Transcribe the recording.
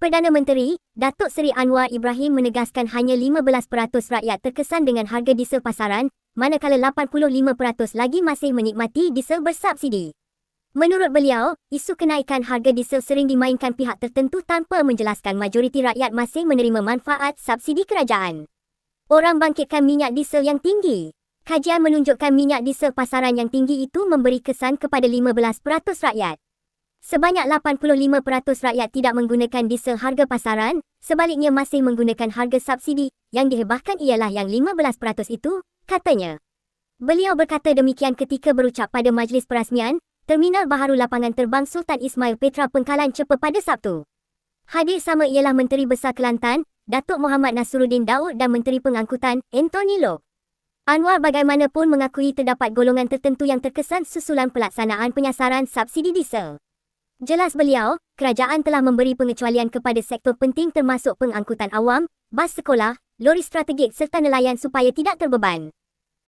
Perdana Menteri, Datuk Seri Anwar Ibrahim menegaskan hanya 15% rakyat terkesan dengan harga diesel pasaran, manakala 85% lagi masih menikmati diesel bersubsidi. Menurut beliau, isu kenaikan harga diesel sering dimainkan pihak tertentu tanpa menjelaskan majoriti rakyat masih menerima manfaat subsidi kerajaan. Orang bangkitkan minyak diesel yang tinggi. Kajian menunjukkan minyak diesel pasaran yang tinggi itu memberi kesan kepada 15% rakyat. Sebanyak 85% rakyat tidak menggunakan diesel harga pasaran, sebaliknya masih menggunakan harga subsidi. Yang dihebahkan ialah yang 15% itu, katanya. Beliau berkata demikian ketika berucap pada majlis perasmian Terminal Baharu Lapangan Terbang Sultan Ismail Petra Pengkalan Cepa pada Sabtu. Hadir sama ialah Menteri Besar Kelantan, Datuk Muhammad Nasruddin Daud dan Menteri Pengangkutan, Anthony Loke. Anwar bagaimanapun mengakui terdapat golongan tertentu yang terkesan susulan pelaksanaan penyasaran subsidi diesel. Jelas beliau, kerajaan telah memberi pengecualian kepada sektor penting termasuk pengangkutan awam, bas sekolah, lori strategik serta nelayan supaya tidak terbeban.